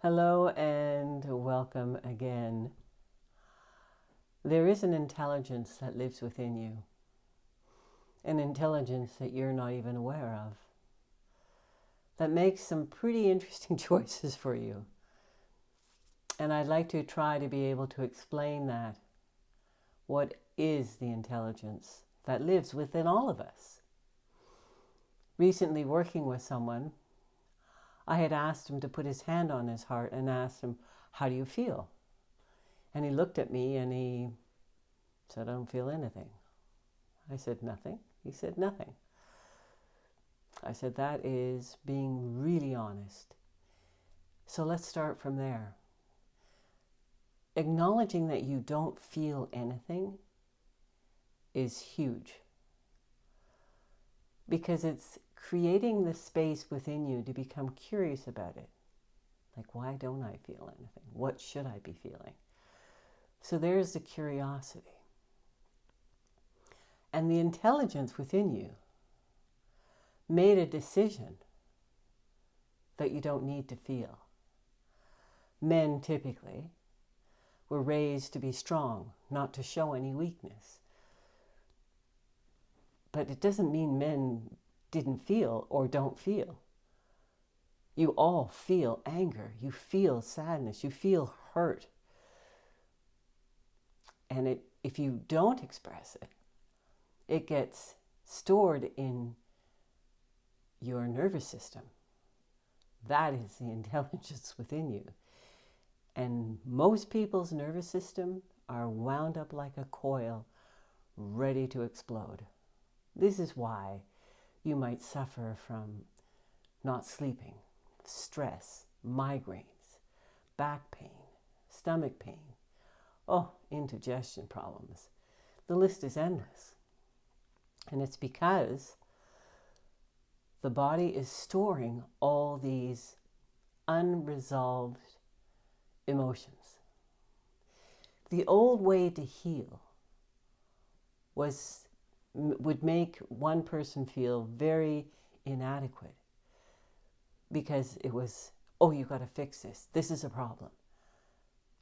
Hello and welcome again. There is an intelligence that lives within you, an intelligence that you're not even aware of, that makes some pretty interesting choices for you. And I'd like to try to be able to explain that. What is the intelligence that lives within all of us? Recently, working with someone, I had asked him to put his hand on his heart and asked him, "How do you feel?" And he looked at me and he said, "I don't feel anything." I said, "Nothing?" He said, "Nothing." I said, "That is being really honest." So let's start from there. Acknowledging that you don't feel anything is huge, because it's creating the space within you to become curious about it. Like, why don't I feel anything? What should I be feeling? So there's the curiosity. And the intelligence within you made a decision that you don't need to feel. Men typically were raised to be strong, not to show any weakness. But it doesn't mean men didn't feel or don't feel. You all feel anger, you feel sadness, you feel hurt. And if you don't express it, it gets stored in your nervous system. That is the intelligence within you. And most people's nervous system are wound up like a coil, ready to explode. This is why you might suffer from not sleeping, stress, migraines, back pain, stomach pain, indigestion problems. The list is endless. And it's because the body is storing all these unresolved emotions. The old way to heal would make one person feel very inadequate, because it was, you got to fix this. This is a problem.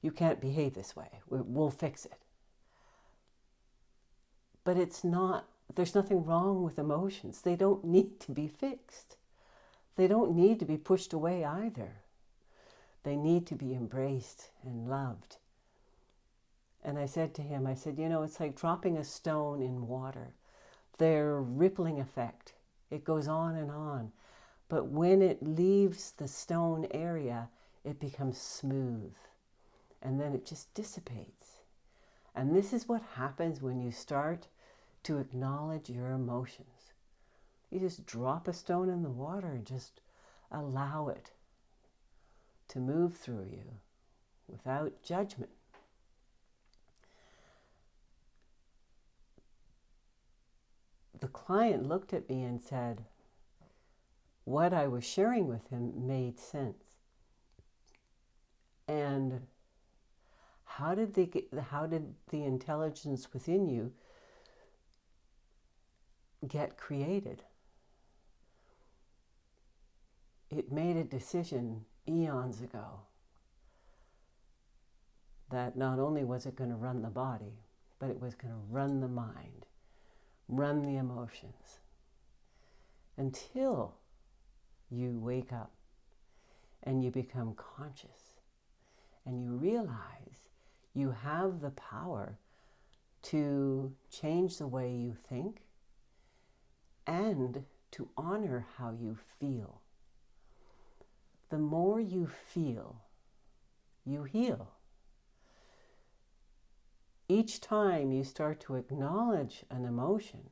You can't behave this way. We'll fix it. But there's nothing wrong with emotions. They don't need to be fixed. They don't need to be pushed away either. They need to be embraced and loved. And I said to him, it's like dropping a stone in water. Their rippling effect, it goes on and on. But when it leaves the stone area, it becomes smooth. And then it just dissipates. And this is what happens when you start to acknowledge your emotions. You just drop a stone in the water and just allow it to move through you without judgment. The client looked at me and said, what I was sharing with him made sense. And how did the intelligence within you get created? It made a decision eons ago that not only was it going to run the body, but it was going to run the mind, run the emotions, until you wake up and you become conscious and you realize you have the power to change the way you think and to honor how you feel. The more you feel, you heal. Each time you start to acknowledge an emotion,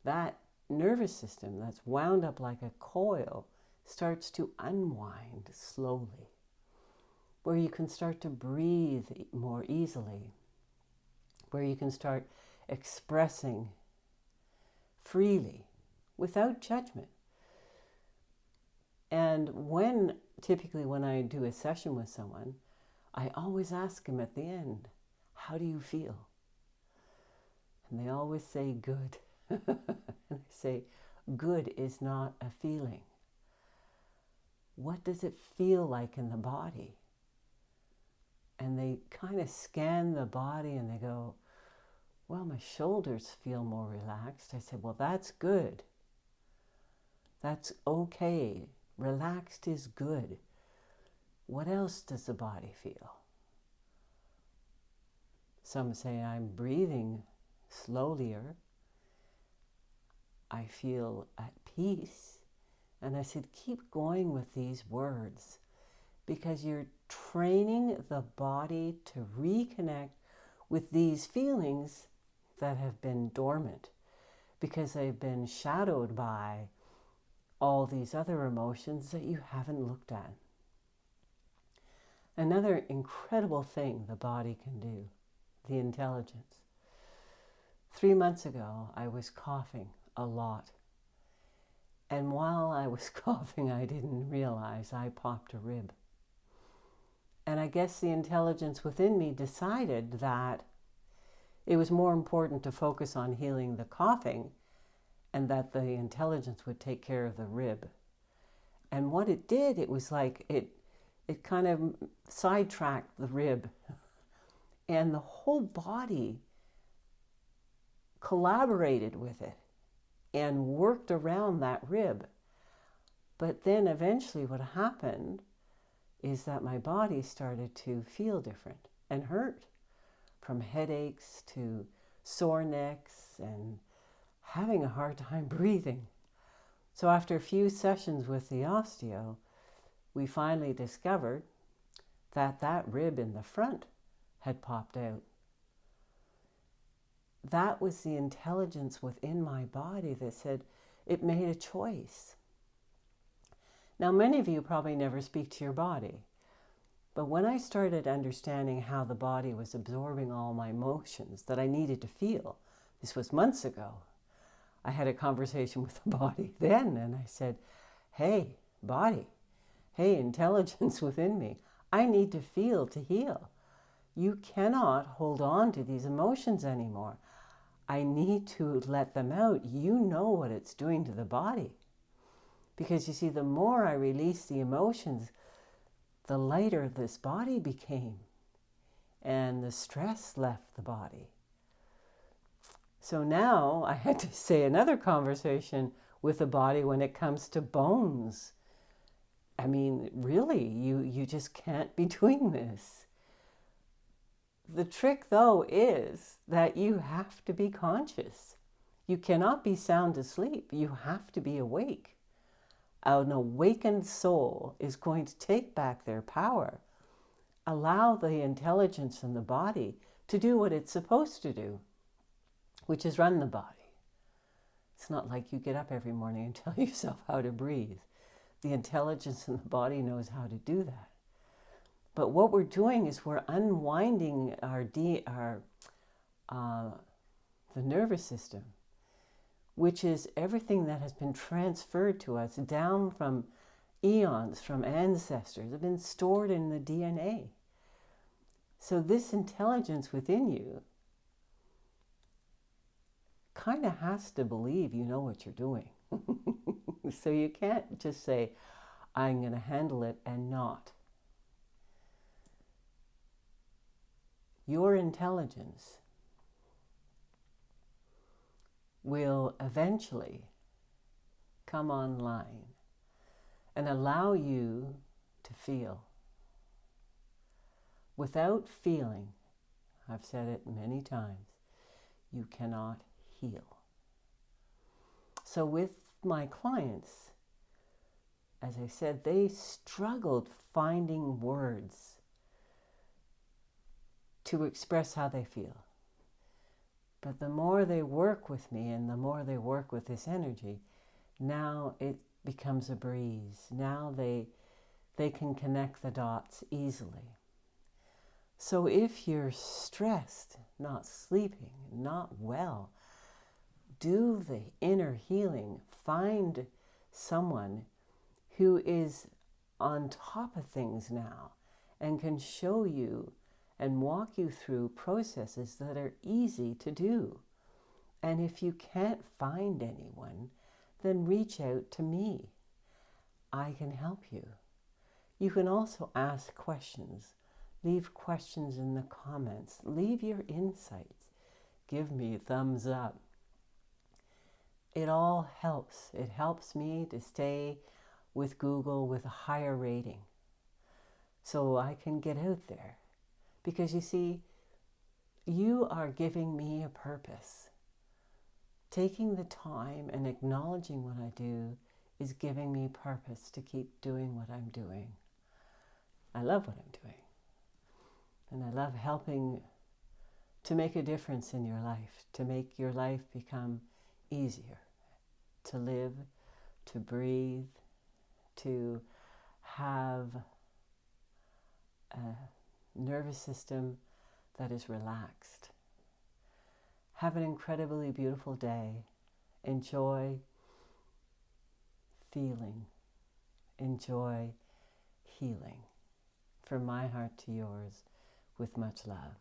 that nervous system that's wound up like a coil starts to unwind slowly, where you can start to breathe more easily, where you can start expressing freely without judgment. And typically when I do a session with someone, I always ask them at the end, how do you feel? And they always say good. And I say, good is not a feeling. What does it feel like in the body? and they kind of scan the body and they go, well, my shoulders feel more relaxed. I said, well, that's good. That's okay. Relaxed is good. What else does the body feel? Some say I'm breathing slowlier. I feel at peace. And I said, keep going with these words because you're training the body to reconnect with these feelings that have been dormant because they've been shadowed by all these other emotions that you haven't looked at. Another incredible thing the body can do, the intelligence. 3 months ago, I was coughing a lot. And while I was coughing, I didn't realize I popped a rib. And I guess the intelligence within me decided that it was more important to focus on healing the coughing and that the intelligence would take care of the rib. And what it did, it was like it kind of sidetracked the rib. And the whole body collaborated with it and worked around that rib. But then eventually what happened is that my body started to feel different and hurt, from headaches to sore necks and having a hard time breathing. So after a few sessions with the osteo, we finally discovered that that rib in the front had popped out. That was the intelligence within my body that said it made a choice. Now, many of you probably never speak to your body, but when I started understanding how the body was absorbing all my emotions that I needed to feel, this was months ago, I had a conversation with the body then, and I said, hey, body, hey, intelligence within me, I need to feel to heal. You cannot hold on to these emotions anymore. I need to let them out. You know what it's doing to the body. Because you see, the more I released the emotions, the lighter this body became. And the stress left the body. So now I had to say another conversation with the body when it comes to bones. I mean, really, you just can't be doing this. The trick, though, is that you have to be conscious. You cannot be sound asleep. You have to be awake. An awakened soul is going to take back their power. Allow the intelligence in the body to do what it's supposed to do, which is run the body. It's not like you get up every morning and tell yourself how to breathe. The intelligence in the body knows how to do that. But what we're doing is we're unwinding the nervous system, which is everything that has been transferred to us down from eons, from ancestors, have been stored in the DNA. So this intelligence within you kind of has to believe you know what you're doing. So you can't just say, I'm going to handle it and not. Your intelligence will eventually come online and allow you to feel. Without feeling, I've said it many times, you cannot heal. So with my clients, as I said, they struggled finding words to express how they feel. But the more they work with me and the more they work with this energy, now it becomes a breeze. Now they can connect the dots easily. So if you're stressed, not sleeping, not well, do the inner healing. Find someone who is on top of things now and can show you and walk you through processes that are easy to do. And if you can't find anyone, then reach out to me. I can help you. You can also ask questions Leave questions in the comments. Leave your insights. Give me a thumbs up. It all helps. It helps me to stay with Google with a higher rating so I can get out there. Because you see, you are giving me a purpose. Taking the time and acknowledging what I do is giving me purpose to keep doing what I'm doing. I love what I'm doing. And I love helping to make a difference in your life, to make your life become easier, to live, to breathe, to have a nervous system that is relaxed. Have an incredibly beautiful day. Enjoy feeling. Enjoy healing. From my heart to yours, with much love.